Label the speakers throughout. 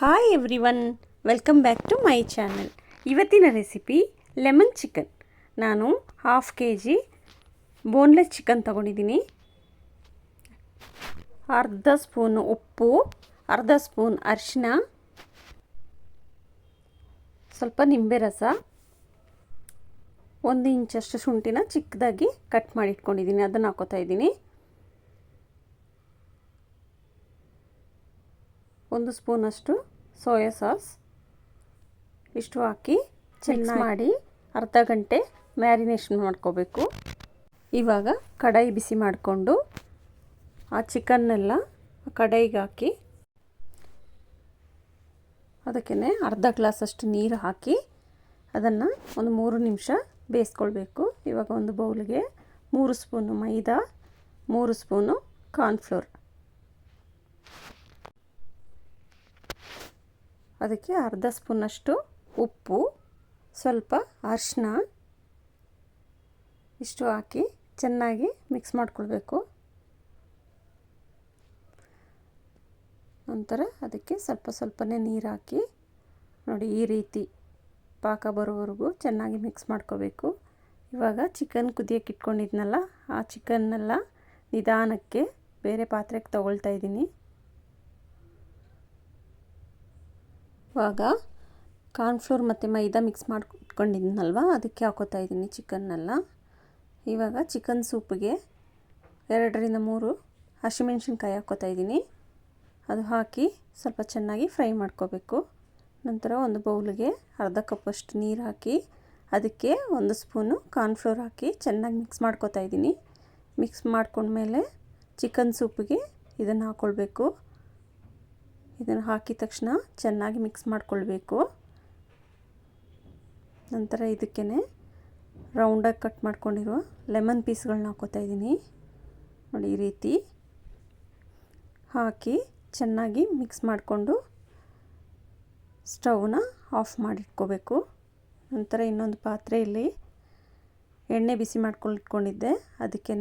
Speaker 1: Hi everyone, welcome back to my channel. ಇವತ್ತಿನ recipe lemon chicken. ನಾನು half kg boneless chicken ತೊಗೊಂಡಿದ್ದೀನಿ. ಅರ್ಧ spoon ಉಪ್ಪು, ಅರ್ಧ ಸ್ಪೂನ್ ಅರಿಶಿನ, ಸ್ವಲ್ಪ ನಿಂಬೆ ರಸ, 1 ಇಂಚಷ್ಟು ಶುಂಠಿನ ಚಿಕ್ಕದಾಗಿ ಕಟ್ ಮಾಡಿ ಇಟ್ಕೊಂಡಿದ್ದೀನಿ. ಅದನ್ನು ಹಾಕೋತಾ ಇದ್ದೀನಿ. 1 ಸ್ಪೂನಷ್ಟು ಸೋಯಾ ಸಾಸ್ ಇಷ್ಟು ಹಾಕಿ ಚೆನ್ನಾಗಿ ಮಾಡಿ ಅರ್ಧ ಗಂಟೆ ಮ್ಯಾರಿನೇಷನ್ ಮಾಡ್ಕೋಬೇಕು. ಇವಾಗ ಕಡಾಯಿ ಬಿಸಿ ಮಾಡಿಕೊಂಡು ಆ ಚಿಕನ್ನೆಲ್ಲ ಕಡಾಯಿಗೆ ಹಾಕಿ ಅದಕ್ಕೆ ಅರ್ಧ ಗ್ಲಾಸಷ್ಟು ನೀರು ಹಾಕಿ ಅದನ್ನು ಒಂದು 3 ನಿಮಿಷ ಬೇಯಿಸ್ಕೊಳ್ಬೇಕು. ಇವಾಗ ಒಂದು ಬೌಲ್ಗೆ 3 ಸ್ಪೂನು ಮೈದಾ, 3 ಸ್ಪೂನು ಕಾರ್ನ್ಫ್ಲೋರ್, ಅದಕ್ಕೆ ಅರ್ಧ ಸ್ಪೂನಷ್ಟು ಉಪ್ಪು, ಸ್ವಲ್ಪ ಅರಿಶಿನ ಇಷ್ಟು ಹಾಕಿ ಚೆನ್ನಾಗಿ ಮಿಕ್ಸ್ ಮಾಡ್ಕೊಳ್ಬೇಕು. ನಂತರ ಅದಕ್ಕೆ ಸ್ವಲ್ಪನೇ ನೀರು ಹಾಕಿ ನೋಡಿ ಈ ರೀತಿ ಪಾಕ ಬರೋವರೆಗೂ ಚೆನ್ನಾಗಿ ಮಿಕ್ಸ್ ಮಾಡ್ಕೋಬೇಕು. ಇವಾಗ ಚಿಕನ್ ಕುದಿಯೋಕ್ಕೆ ಇಟ್ಕೊಂಡಿದ್ನಲ್ಲ, ಆ ಚಿಕನ್ನೆಲ್ಲ ನಿಧಾನಕ್ಕೆ ಬೇರೆ ಪಾತ್ರೆಗೆ ತಗೊಳ್ತಾ ಇದ್ದೀನಿ. ಇವಾಗ ಕಾರ್ನ್ಫ್ಲೋರ್ ಮತ್ತು ಮೈದಾ ಮಿಕ್ಸ್ ಮಾಡ್ಕೊಂಡಿದ್ದೀನಲ್ವ, ಅದಕ್ಕೆ ಹಾಕೋತಾ ಇದ್ದೀನಿ ಚಿಕನ್ನೆಲ್ಲ. ಇವಾಗ ಚಿಕನ್ ಸೂಪಿಗೆ 2 ರಿಂದ 3 ಹಸಿಮೆಣ್ಸಿನ್ಕಾಯಿ ಹಾಕೋತಾ ಇದ್ದೀನಿ. ಅದು ಹಾಕಿ ಸ್ವಲ್ಪ ಚೆನ್ನಾಗಿ ಫ್ರೈ ಮಾಡ್ಕೋಬೇಕು. ನಂತರ ಒಂದು ಬೌಲ್ಗೆ ಅರ್ಧ ಕಪ್ಪಷ್ಟು ನೀರು ಹಾಕಿ ಅದಕ್ಕೆ 1 ಸ್ಪೂನು ಕಾರ್ನ್ಫ್ಲೋರ್ ಹಾಕಿ ಚೆನ್ನಾಗಿ ಮಿಕ್ಸ್ ಮಾಡ್ಕೋತಾ ಇದ್ದೀನಿ. ಮಿಕ್ಸ್ ಮಾಡ್ಕೊಂಡ್ಮೇಲೆ ಚಿಕನ್ ಸೂಪಿಗೆ ಇದನ್ನು ಹಾಕ್ಕೊಳ್ಬೇಕು. ಇದನ್ನು ಹಾಕಿದ ತಕ್ಷಣ ಚೆನ್ನಾಗಿ ಮಿಕ್ಸ್ ಮಾಡ್ಕೊಳ್ಬೇಕು. ನಂತರ ಇದಕ್ಕೆ ರೌಂಡಾಗಿ ಕಟ್ ಮಾಡ್ಕೊಂಡಿರೋ ಲೆಮನ್ ಪೀಸ್ಗಳನ್ನ ಹಾಕೋತಾ ಇದ್ದೀನಿ. ನೋಡಿ ಈ ರೀತಿ ಹಾಕಿ ಚೆನ್ನಾಗಿ ಮಿಕ್ಸ್ ಮಾಡಿಕೊಂಡು ಸ್ಟವ್ನ ಆಫ್ ಮಾಡಿಟ್ಕೋಬೇಕು. ನಂತರ ಇನ್ನೊಂದು ಪಾತ್ರೆಯಲ್ಲಿ ಎಣ್ಣೆ ಬಿಸಿ ಮಾಡ್ಕೊಂಡಿಟ್ಕೊಂಡಿದ್ದೆ, ಅದಕ್ಕೆ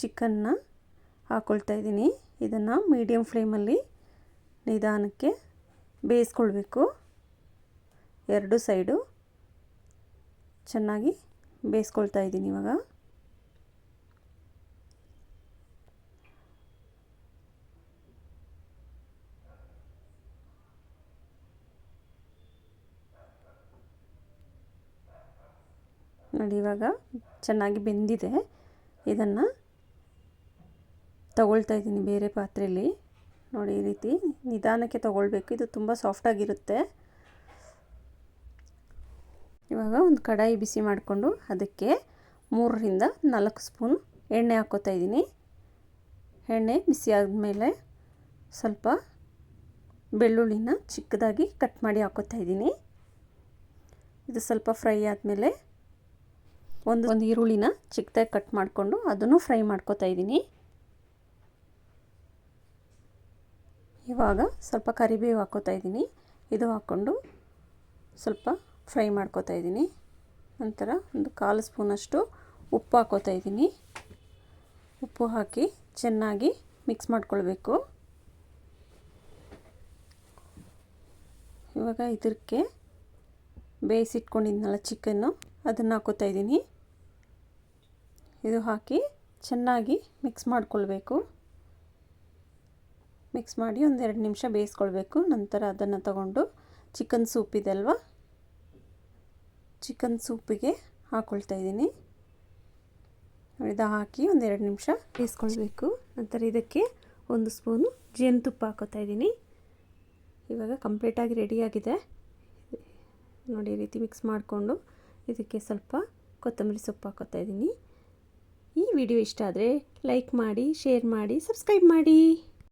Speaker 1: ಚಿಕನ್ನ ಹಾಕ್ಕೊಳ್ತಾ ಇದ್ದೀನಿ. ಇದನ್ನು ಮೀಡಿಯಮ್ ಫ್ಲೇಮಲ್ಲಿ ನಿಧಾನಕ್ಕೆ ಬೇಯಿಸ್ಕೊಳ್ಬೇಕು. 2 ಸೈಡು ಚೆನ್ನಾಗಿ ಬೇಯಿಸ್ಕೊಳ್ತಾ ಇದ್ದೀನಿ. ಇವಾಗ ನೋಡಿ ಇವಾಗ ಚೆನ್ನಾಗಿ ಬೆಂದಿದೆ. ಇದನ್ನು ತಗೊಳ್ತಾ ಇದ್ದೀನಿ ಬೇರೆ ಪಾತ್ರೆಯಲ್ಲಿ. ನೋಡಿ ಈ ರೀತಿ ನಿಧಾನಕ್ಕೆ ತಗೊಳ್ಬೇಕು, ಇದು ತುಂಬ ಸಾಫ್ಟಾಗಿರುತ್ತೆ. ಇವಾಗ ಒಂದು ಕಡಾಯಿ ಬಿಸಿ ಮಾಡಿಕೊಂಡು ಅದಕ್ಕೆ 3 ರಿಂದ 4 ಸ್ಪೂನ್ ಎಣ್ಣೆ ಹಾಕ್ಕೋತಾ ಇದ್ದೀನಿ. ಎಣ್ಣೆ ಬಿಸಿ ಆದಮೇಲೆ ಸ್ವಲ್ಪ ಬೆಳ್ಳುಳ್ಳಿನ ಚಿಕ್ಕದಾಗಿ ಕಟ್ ಮಾಡಿ ಹಾಕ್ಕೋತಾ ಇದ್ದೀನಿ. ಇದು ಸ್ವಲ್ಪ ಫ್ರೈ ಆದಮೇಲೆ ಒಂದು ಈರುಳ್ಳಿನ ಚಿಕ್ಕದಾಗಿ ಕಟ್ ಮಾಡಿಕೊಂಡು ಅದನ್ನು ಫ್ರೈ ಮಾಡ್ಕೋತಾ ಇದ್ದೀನಿ. ಇವಾಗ ಸ್ವಲ್ಪ ಕರಿಬೇವು ಹಾಕ್ಕೋತಾ ಇದ್ದೀನಿ. ಇದು ಹಾಕ್ಕೊಂಡು ಸ್ವಲ್ಪ ಫ್ರೈ ಮಾಡ್ಕೋತಾ ಇದ್ದೀನಿ. ನಂತರ ಒಂದು 1/4 ಸ್ಪೂನಷ್ಟು ಉಪ್ಪು ಹಾಕ್ಕೋತಾ ಇದ್ದೀನಿ. ಉಪ್ಪು ಹಾಕಿ ಚೆನ್ನಾಗಿ ಮಿಕ್ಸ್ ಮಾಡ್ಕೊಳ್ಬೇಕು. ಇವಾಗ ಇದಕ್ಕೆ ಬೇಯಿಸಿಟ್ಕೊಂಡಿದ್ನಲ್ಲ ಚಿಕನ್ನು, ಅದನ್ನು ಹಾಕ್ಕೋತಾ ಇದ್ದೀನಿ. ಇದು ಹಾಕಿ ಚೆನ್ನಾಗಿ ಮಿಕ್ಸ್ ಮಾಡ್ಕೊಳ್ಬೇಕು. ಮಿಕ್ಸ್ ಮಾಡಿ 1-2 ನಿಮಿಷ ಬೇಯಿಸ್ಕೊಳ್ಬೇಕು. ನಂತರ ಅದನ್ನು ತಗೊಂಡು ಚಿಕನ್ ಸೂಪ್ ಇದೆ ಅಲ್ವಾ, ಚಿಕನ್ ಸೂಪಿಗೆ ಹಾಕ್ಕೊಳ್ತಾ ಇದ್ದೀನಿ. ಇದು ಹಾಕಿ 1-2 ನಿಮಿಷ ಬೇಯಿಸ್ಕೊಳ್ಬೇಕು. ನಂತರ ಇದಕ್ಕೆ 1 ಸ್ಪೂನು ಜೇನುತುಪ್ಪ ಹಾಕೋತಾ ಇದ್ದೀನಿ. ಇವಾಗ ಕಂಪ್ಲೀಟಾಗಿ ರೆಡಿಯಾಗಿದೆ. ನೋಡಿ ಈ ರೀತಿ ಮಿಕ್ಸ್ ಮಾಡಿಕೊಂಡು ಇದಕ್ಕೆ ಸ್ವಲ್ಪ ಕೊತ್ತಂಬರಿ ಸೊಪ್ಪು ಹಾಕೋತಾ ಇದ್ದೀನಿ. ಈ ವಿಡಿಯೋ ಇಷ್ಟ ಆದರೆ ಲೈಕ್ ಮಾಡಿ, ಶೇರ್ ಮಾಡಿ, ಸಬ್ಸ್ಕ್ರೈಬ್ ಮಾಡಿ.